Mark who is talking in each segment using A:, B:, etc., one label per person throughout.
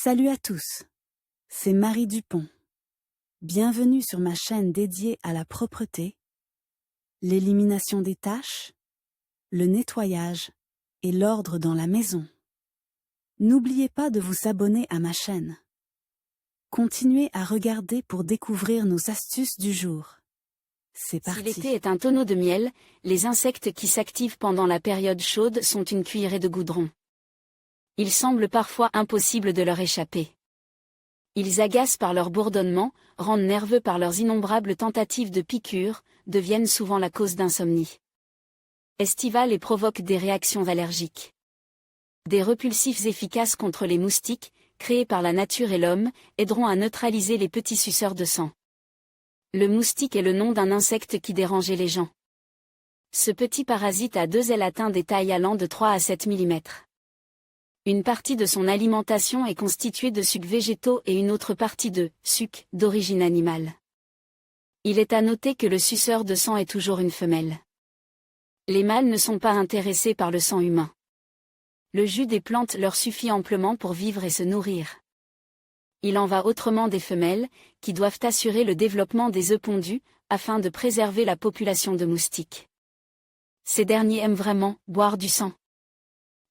A: Salut à tous, c'est Marie Dupont. Bienvenue sur ma chaîne dédiée à la propreté, l'élimination des taches, le nettoyage et l'ordre dans la maison. N'oubliez pas de vous abonner à ma chaîne. Continuez à regarder pour découvrir nos astuces du jour. C'est parti.
B: Si l'été est un tonneau de miel, les insectes qui s'activent pendant la période chaude sont une cuillerée de goudron. Il semble parfois impossible de leur échapper. Ils agacent par leur bourdonnement, rendent nerveux par leurs innombrables tentatives de piqûres, deviennent souvent la cause d'insomnie estivale et provoquent des réactions allergiques. Des repulsifs efficaces contre les moustiques, créés par la nature et l'homme, aideront à neutraliser les petits suceurs de sang. Le moustique est le nom d'un insecte qui dérangeait les gens. Ce petit parasite a 2 ailes atteint des tailles allant de 3 à 7 mm. Une partie de son alimentation est constituée de sucs végétaux et une autre partie de sucs d'origine animale. Il est à noter que le suceur de sang est toujours une femelle. Les mâles ne sont pas intéressés par le sang humain. Le jus des plantes leur suffit amplement pour vivre et se nourrir. Il en va autrement des femelles, qui doivent assurer le développement des œufs pondus, afin de préserver la population de moustiques. Ces derniers aiment vraiment boire du sang.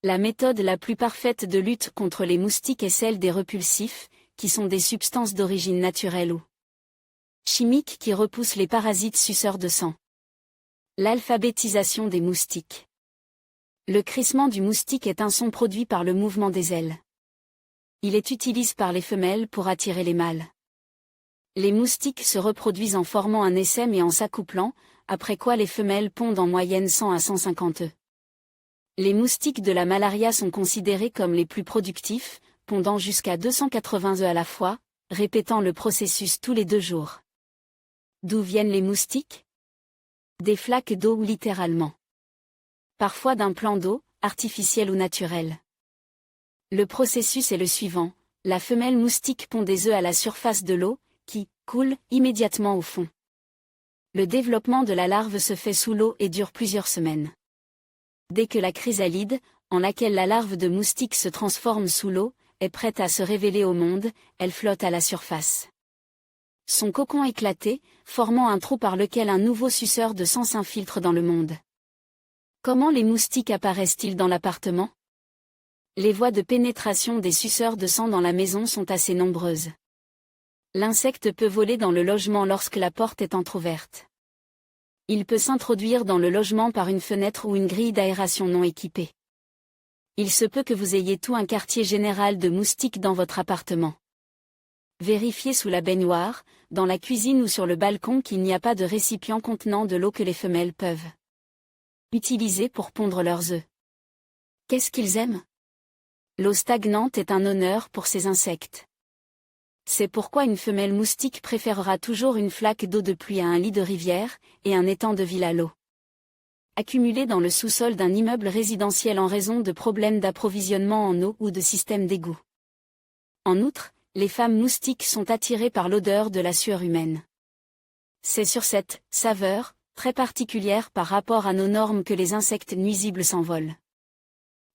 B: La méthode la plus parfaite de lutte contre les moustiques est celle des repulsifs, qui sont des substances d'origine naturelle ou chimique qui repoussent les parasites suceurs de sang. L'alphabétisation des moustiques. Le crissement du moustique est un son produit par le mouvement des ailes. Il est utilisé par les femelles pour attirer les mâles. Les moustiques se reproduisent en formant un essaim et en s'accouplant, après quoi les femelles pondent en moyenne 100 à 150 œufs. Les moustiques de la malaria sont considérés comme les plus productifs, pondant jusqu'à 280 œufs à la fois, répétant le processus tous les 2 jours. D'où viennent les moustiques? Des flaques d'eau ou littéralement. Parfois d'un plan d'eau, artificiel ou naturel. Le processus est le suivant, la femelle moustique pond des œufs à la surface de l'eau, qui coule immédiatement au fond. Le développement de la larve se fait sous l'eau et dure plusieurs semaines. Dès que la chrysalide, en laquelle la larve de moustique se transforme sous l'eau, est prête à se révéler au monde, elle flotte à la surface. Son cocon éclaté, formant un trou par lequel un nouveau suceur de sang s'infiltre dans le monde. Comment les moustiques apparaissent-ils dans l'appartement? Les voies de pénétration des suceurs de sang dans la maison sont assez nombreuses. L'insecte peut voler dans le logement lorsque la porte est entr'ouverte. Il peut s'introduire dans le logement par une fenêtre ou une grille d'aération non équipée. Il se peut que vous ayez tout un quartier général de moustiques dans votre appartement. Vérifiez sous la baignoire, dans la cuisine ou sur le balcon qu'il n'y a pas de récipient contenant de l'eau que les femelles peuvent utiliser pour pondre leurs œufs. Qu'est-ce qu'ils aiment? L'eau stagnante est un honneur pour ces insectes. C'est pourquoi une femelle moustique préférera toujours une flaque d'eau de pluie à un lit de rivière, et un étang de ville à l'eau accumulé dans le sous-sol d'un immeuble résidentiel en raison de problèmes d'approvisionnement en eau ou de système d'égout. En outre, les femmes moustiques sont attirées par l'odeur de la sueur humaine. C'est sur cette saveur, très particulière par rapport à nos normes que les insectes nuisibles s'envolent.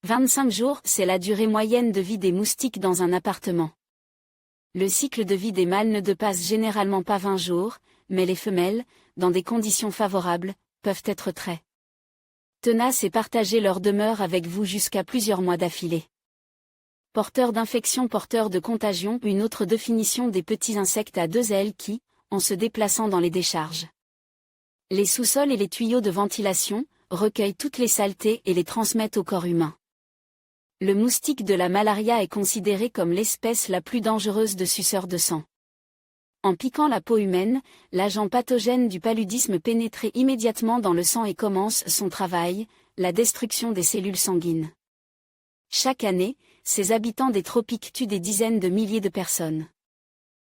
B: 25 jours, c'est la durée moyenne de vie des moustiques dans un appartement. Le cycle de vie des mâles ne dépasse généralement pas 20 jours, mais les femelles, dans des conditions favorables, peuvent être très tenaces et partager leur demeure avec vous jusqu'à plusieurs mois d'affilée. Porteurs d'infections, porteurs de contagion, une autre définition des petits insectes à 2 ailes qui, en se déplaçant dans les décharges, les sous-sols et les tuyaux de ventilation, recueillent toutes les saletés et les transmettent au corps humain. Le moustique de la malaria est considéré comme l'espèce la plus dangereuse de suceurs de sang. En piquant la peau humaine, l'agent pathogène du paludisme pénètre immédiatement dans le sang et commence son travail, la destruction des cellules sanguines. Chaque année, ces habitants des tropiques tuent des dizaines de milliers de personnes.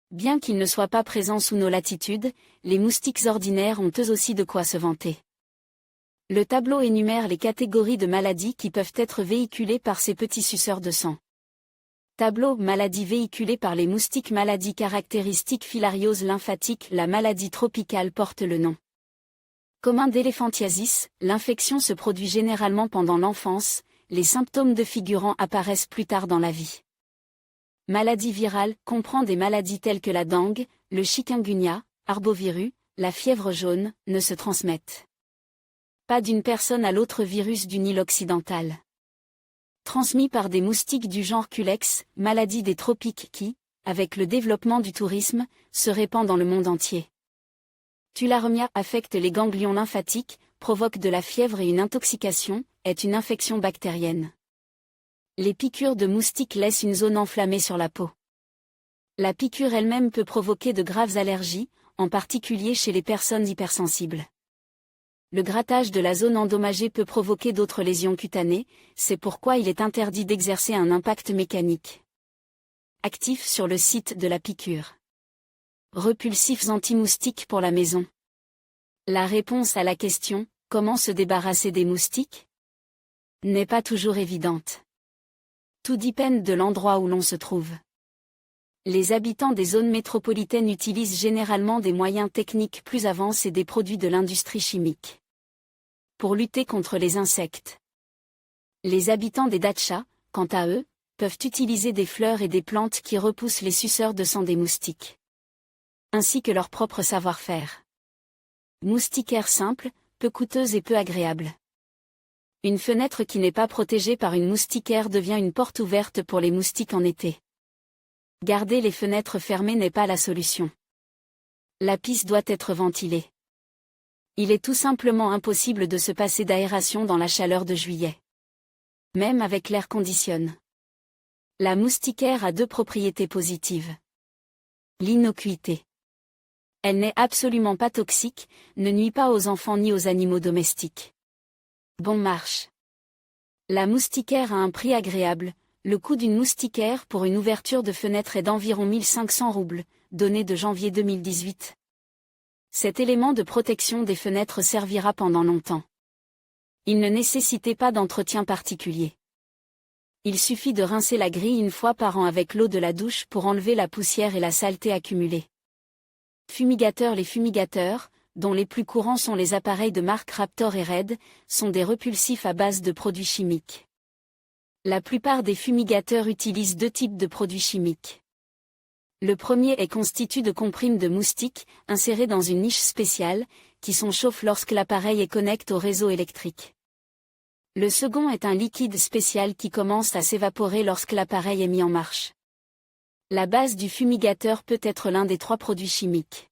B: Bien qu'ils ne soient pas présents sous nos latitudes, les moustiques ordinaires ont eux aussi de quoi se vanter. Le tableau énumère les catégories de maladies qui peuvent être véhiculées par ces petits suceurs de sang. Tableau: maladies véhiculées par les moustiques. Maladies caractéristiques: filariose lymphatique. La maladie tropicale porte le nom commun d'éléphantiasis. L'infection se produit généralement pendant l'enfance, les symptômes défigurants apparaissent plus tard dans la vie. Maladie virale comprend des maladies telles que la dengue, le chikungunya, arbovirus, la fièvre jaune, ne se transmettent pas d'une personne à l'autre virus du Nil occidental. Transmis par des moustiques du genre Culex, maladie des tropiques qui, avec le développement du tourisme, se répand dans le monde entier. Tularemia affecte les ganglions lymphatiques, provoque de la fièvre et une intoxication, est une infection bactérienne. Les piqûres de moustiques laissent une zone enflammée sur la peau. La piqûre elle-même peut provoquer de graves allergies, en particulier chez les personnes hypersensibles. Le grattage de la zone endommagée peut provoquer d'autres lésions cutanées, c'est pourquoi il est interdit d'exercer un impact mécanique actif sur le site de la piqûre. Repulsifs anti-moustiques pour la maison. La réponse à la question « Comment se débarrasser des moustiques ?» n'est pas toujours évidente. Tout dépend de l'endroit où l'on se trouve. Les habitants des zones métropolitaines utilisent généralement des moyens techniques plus avancés et des produits de l'industrie chimique pour lutter contre les insectes. Les habitants des dachas, quant à eux, peuvent utiliser des fleurs et des plantes qui repoussent les suceurs de sang des moustiques, ainsi que leur propre savoir-faire. Moustiquaire simple, peu coûteuse et peu agréable. Une fenêtre qui n'est pas protégée par une moustiquaire devient une porte ouverte pour les moustiques en été. Garder les fenêtres fermées n'est pas la solution. La piste doit être ventilée. Il est tout simplement impossible de se passer d'aération dans la chaleur de juillet. Même avec l'air conditionné. La moustiquaire a deux propriétés positives. L'innocuité. Elle n'est absolument pas toxique, ne nuit pas aux enfants ni aux animaux domestiques. Bon marche. La moustiquaire a un prix agréable. Le coût d'une moustiquaire pour une ouverture de fenêtre est d'environ 1500 roubles, donné de janvier 2018. Cet élément de protection des fenêtres servira pendant longtemps. Il ne nécessitait pas d'entretien particulier. Il suffit de rincer la grille une fois par an avec l'eau de la douche pour enlever la poussière et la saleté accumulée. Fumigateurs. Les fumigateurs, dont les plus courants sont les appareils de marque Raptor et Red, sont des repulsifs à base de produits chimiques. La plupart des fumigateurs utilisent deux types de produits chimiques. Le premier est constitué de comprimes de moustiques, insérées dans une niche spéciale, qui sont chauffes lorsque l'appareil est connecté au réseau électrique. Le second est un liquide spécial qui commence à s'évaporer lorsque l'appareil est mis en marche. La base du fumigateur peut être l'un des trois produits chimiques.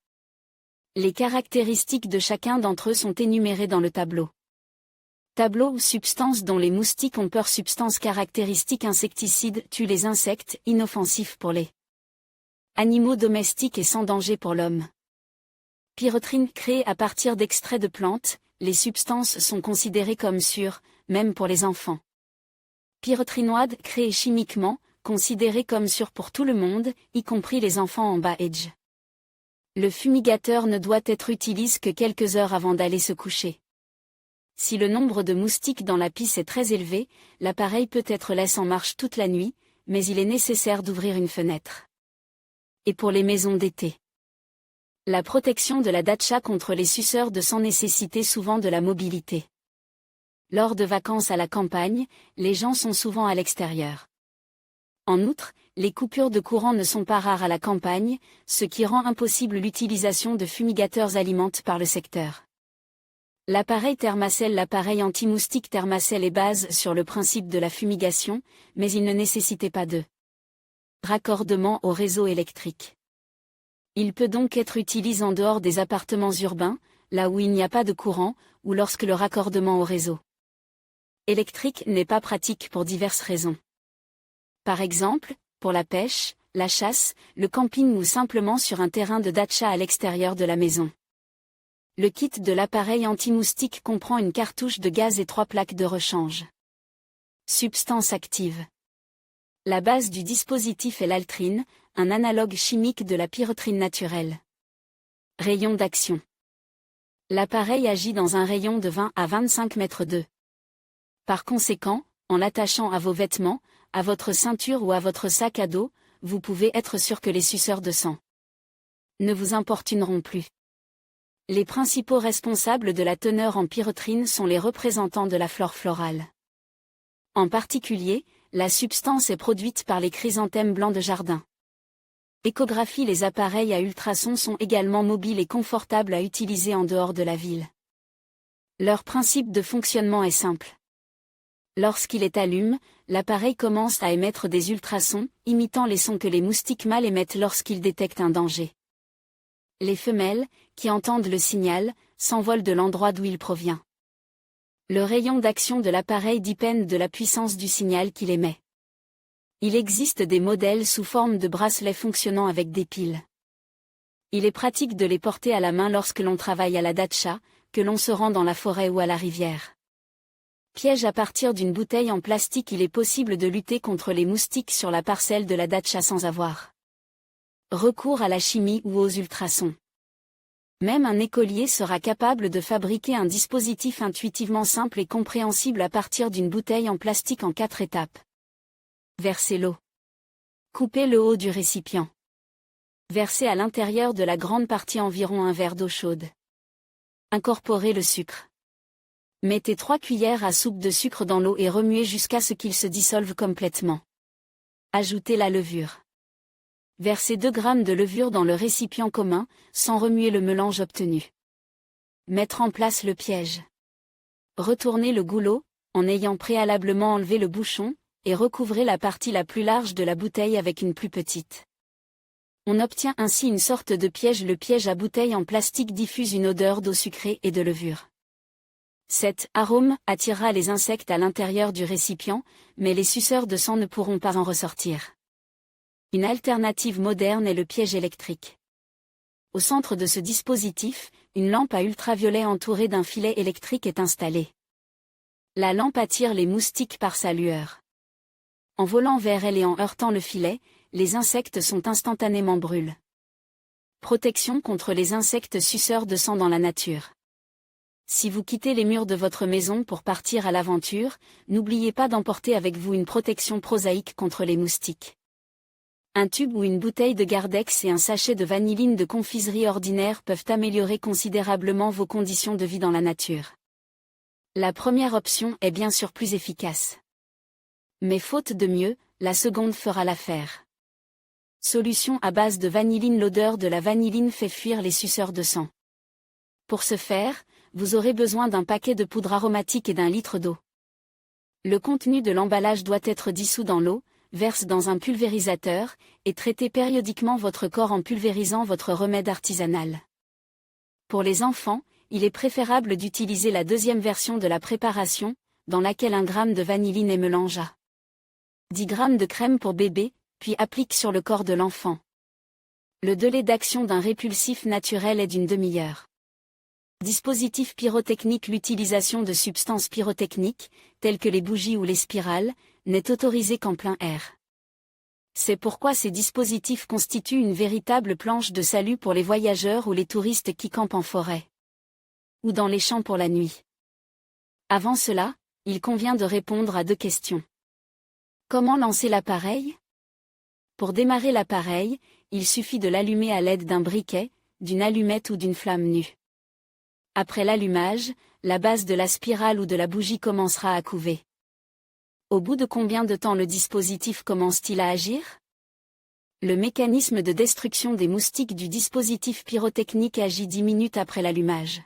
B: Les caractéristiques de chacun d'entre eux sont énumérées dans le tableau. Tableau ou substances dont les moustiques ont peur. Substances caractéristiques. Insecticides tuent les insectes, inoffensifs pour les animaux domestiques et sans danger pour l'homme. Pyrotrine créée à partir d'extraits de plantes, les substances sont considérées comme sûres, même pour les enfants. Pyrotrinoïdes créés chimiquement, considérés comme sûrs pour tout le monde, y compris les enfants en bas âge. Le fumigateur ne doit être utilisé que quelques heures avant d'aller se coucher. Si le nombre de moustiques dans la pisse est très élevé, l'appareil peut être laissé en marche toute la nuit, mais il est nécessaire d'ouvrir une fenêtre. Et pour les maisons d'été. La protection de la dacha contre les suceurs de sang nécessitait souvent de la mobilité. Lors de vacances à la campagne, les gens sont souvent à l'extérieur. En outre, les coupures de courant ne sont pas rares à la campagne, ce qui rend impossible l'utilisation de fumigateurs alimentés par le secteur. L'appareil Thermacell. L'appareil anti-moustique Thermacell est basé sur le principe de la fumigation, mais il ne nécessitait pas de raccordement au réseau électrique. Il peut donc être utilisé en dehors des appartements urbains, là où il n'y a pas de courant, ou lorsque le raccordement au réseau électrique n'est pas pratique pour diverses raisons. Par exemple, pour la pêche, la chasse, le camping ou simplement sur un terrain de dacha à l'extérieur de la maison. Le kit de l'appareil anti-moustique comprend une cartouche de gaz et 3 plaques de rechange. Substance active. La base du dispositif est l'altrine, un analogue chimique de la pyrotrine naturelle. Rayon d'action. L'appareil agit dans un rayon de 20 à 25 mètres d'eux. Par conséquent, en l'attachant à vos vêtements, à votre ceinture ou à votre sac à dos, vous pouvez être sûr que les suceurs de sang ne vous importuneront plus. Les principaux responsables de la teneur en pyrotrine sont les représentants de la flore florale. En particulier, la substance est produite par les chrysanthèmes blancs de jardin. Échographie. Les appareils à ultrasons sont également mobiles et confortables à utiliser en dehors de la ville. Leur principe de fonctionnement est simple. Lorsqu'il est allumé, l'appareil commence à émettre des ultrasons, imitant les sons que les moustiques mâles émettent lorsqu'ils détectent un danger. Les femelles, qui entendent le signal, s'envolent de l'endroit d'où il provient. Le rayon d'action de l'appareil dépend de la puissance du signal qu'il émet. Il existe des modèles sous forme de bracelets fonctionnant avec des piles. Il est pratique de les porter à la main lorsque l'on travaille à la datcha, que l'on se rend dans la forêt ou à la rivière. Piège. À partir d'une bouteille en plastique, il est possible de lutter contre les moustiques sur la parcelle de la datcha sans avoir recours à la chimie ou aux ultrasons. Même un écolier sera capable de fabriquer un dispositif intuitivement simple et compréhensible à partir d'une bouteille en plastique en 4 étapes. Versez l'eau. Coupez le haut du récipient. Versez à l'intérieur de la grande partie environ un verre d'eau chaude. Incorporez le sucre. Mettez 3 cuillères à soupe de sucre dans l'eau et remuez jusqu'à ce qu'il se dissolve complètement. Ajoutez la levure. Versez 2 g de levure dans le récipient commun, sans remuer le mélange obtenu. Mettre en place le piège. Retournez le goulot, en ayant préalablement enlevé le bouchon, et recouvrez la partie la plus large de la bouteille avec une plus petite. On obtient ainsi une sorte de piège. Le piège à bouteille en plastique diffuse une odeur d'eau sucrée et de levure. Cet arôme attirera les insectes à l'intérieur du récipient, mais les suceurs de sang ne pourront pas en ressortir. Une alternative moderne est le piège électrique. Au centre de ce dispositif, une lampe à ultraviolet entourée d'un filet électrique est installée. La lampe attire les moustiques par sa lueur. En volant vers elle et en heurtant le filet, les insectes sont instantanément brûlés. Protection contre les insectes suceurs de sang dans la nature. Si vous quittez les murs de votre maison pour partir à l'aventure, n'oubliez pas d'emporter avec vous une protection prosaïque contre les moustiques. Un tube ou une bouteille de Gardex et un sachet de vanilline de confiserie ordinaire peuvent améliorer considérablement vos conditions de vie dans la nature. La première option est bien sûr plus efficace. Mais faute de mieux, la seconde fera l'affaire. Solution à base de vanilline. L'odeur de la vanilline fait fuir les suceurs de sang. Pour ce faire, vous aurez besoin d'un paquet de poudre aromatique et d'1 litre d'eau. Le contenu de l'emballage doit être dissous dans l'eau, verse dans un pulvérisateur, et traitez périodiquement votre corps en pulvérisant votre remède artisanal. Pour les enfants, il est préférable d'utiliser la deuxième version de la préparation, dans laquelle 1 g de vanilline est mélangé à 10 g de crème pour bébé, puis applique sur le corps de l'enfant. Le délai d'action d'un répulsif naturel est d'1 demi-heure. Dispositif pyrotechnique. L'utilisation de substances pyrotechniques, telles que les bougies ou les spirales, n'est autorisée qu'en plein air. C'est pourquoi ces dispositifs constituent une véritable planche de salut pour les voyageurs ou les touristes qui campent en forêt. Ou dans les champs pour la nuit. Avant cela, il convient de répondre à 2 questions. Comment lancer l'appareil ? Pour démarrer l'appareil, il suffit de l'allumer à l'aide d'un briquet, d'une allumette ou d'une flamme nue. Après l'allumage, la base de la spirale ou de la bougie commencera à couver. Au bout de combien de temps le dispositif commence-t-il à agir ? Le mécanisme de destruction des moustiques du dispositif pyrotechnique agit 10 minutes après l'allumage.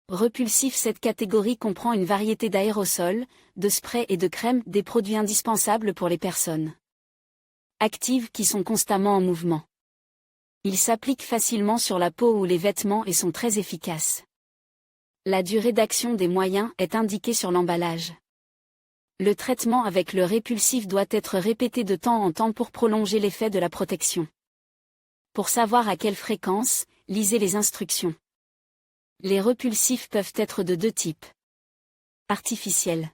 B: Repulsif. Cette catégorie comprend une variété d'aérosols, de sprays et de crèmes, des produits indispensables pour les personnes actives qui sont constamment en mouvement. Ils s'appliquent facilement sur la peau ou les vêtements et sont très efficaces. La durée d'action des moyens est indiquée sur l'emballage. Le traitement avec le répulsif doit être répété de temps en temps pour prolonger l'effet de la protection. Pour savoir à quelle fréquence, lisez les instructions. Les repulsifs peuvent être de 2 types. Artificiels.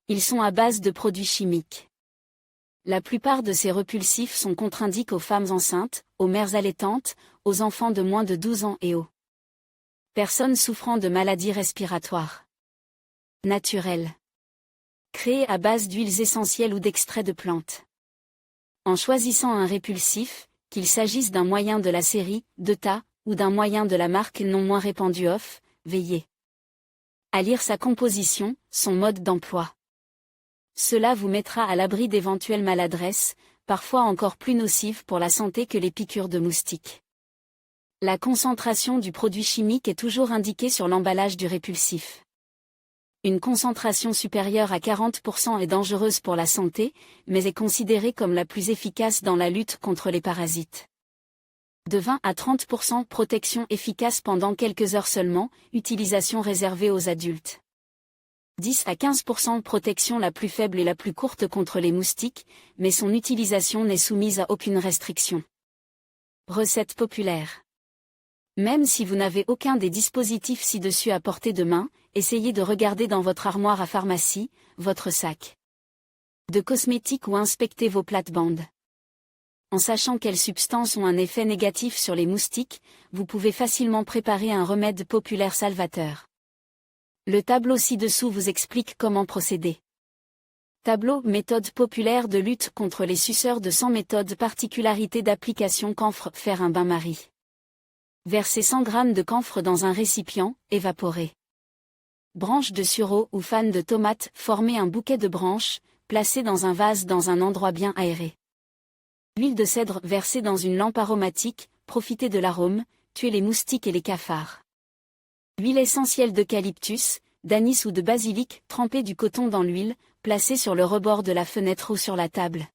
B: Ils sont à base de produits chimiques. La plupart de ces repulsifs sont contre-indiqués aux femmes enceintes, aux mères allaitantes, aux enfants de moins de 12 ans et aux personnes souffrant de maladies respiratoires. Naturels. Créés à base d'huiles essentielles ou d'extraits de plantes. En choisissant un répulsif, qu'il s'agisse d'un moyen de la série, d'ETA, ou d'un moyen de la marque non moins répandue OFF, veillez à lire sa composition, son mode d'emploi. Cela vous mettra à l'abri d'éventuelles maladresses, parfois encore plus nocives pour la santé que les piqûres de moustiques. La concentration du produit chimique est toujours indiquée sur l'emballage du répulsif. Une concentration supérieure à 40% est dangereuse pour la santé, mais est considérée comme la plus efficace dans la lutte contre les parasites. De 20 à 30% protection efficace pendant quelques heures seulement, utilisation réservée aux adultes. 10 à 15% protection la plus faible et la plus courte contre les moustiques, mais son utilisation n'est soumise à aucune restriction. Recette populaire. Même si vous n'avez aucun des dispositifs ci-dessus à portée de main, essayez de regarder dans votre armoire à pharmacie, votre sac de cosmétiques ou inspectez vos plates-bandes. En sachant quelles substances ont un effet négatif sur les moustiques, vous pouvez facilement préparer un remède populaire salvateur. Le tableau ci-dessous vous explique comment procéder. Tableau méthode populaire de lutte contre les suceurs de sang. Méthode particularité d'application camphre. Faire un bain-marie. Versez 100 g de camphre dans un récipient, évaporer. Branches de sureau ou fan de tomate. Formez un bouquet de branches, placez dans un vase dans un endroit bien aéré. Huile de cèdre versée dans une lampe aromatique, profitez de l'arôme, tuez les moustiques et les cafards. Huile essentielle d'eucalyptus, d'anis ou de basilic, trempez du coton dans l'huile, placez sur le rebord de la fenêtre ou sur la table.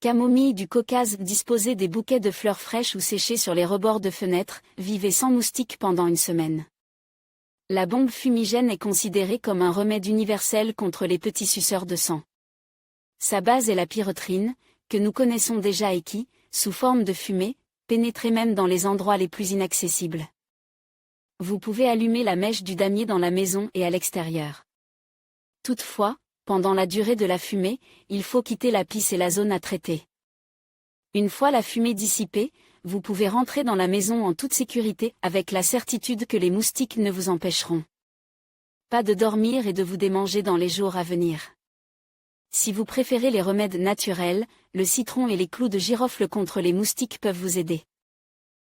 B: Camomille du Caucase, disposez des bouquets de fleurs fraîches ou séchées sur les rebords de fenêtres, vivez sans moustiques pendant une semaine. La bombe fumigène est considérée comme un remède universel contre les petits suceurs de sang. Sa base est la pyretrine, que nous connaissons déjà et qui, sous forme de fumée, pénétrait même dans les endroits les plus inaccessibles. Vous pouvez allumer la mèche du damier dans la maison et à l'extérieur. Toutefois, pendant la durée de la fumée, il faut quitter la pisse et la zone à traiter. Une fois la fumée dissipée, vous pouvez rentrer dans la maison en toute sécurité avec la certitude que les moustiques ne vous empêcheront pas de dormir et de vous démanger dans les jours à venir. Si vous préférez les remèdes naturels, le citron et les clous de girofle contre les moustiques peuvent vous aider.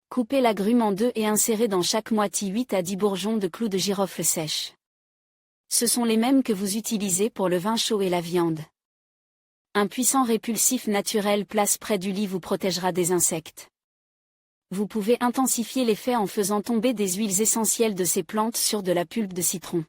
B: Coupez l'agrume en deux et insérez dans chaque moitié 8 à 10 bourgeons de clous de girofle sèches. Ce sont les mêmes que vous utilisez pour le vin chaud et la viande. Un puissant répulsif naturel placé près du lit vous protégera des insectes. Vous pouvez intensifier l'effet en faisant tomber des huiles essentielles de ces plantes sur de la pulpe de citron.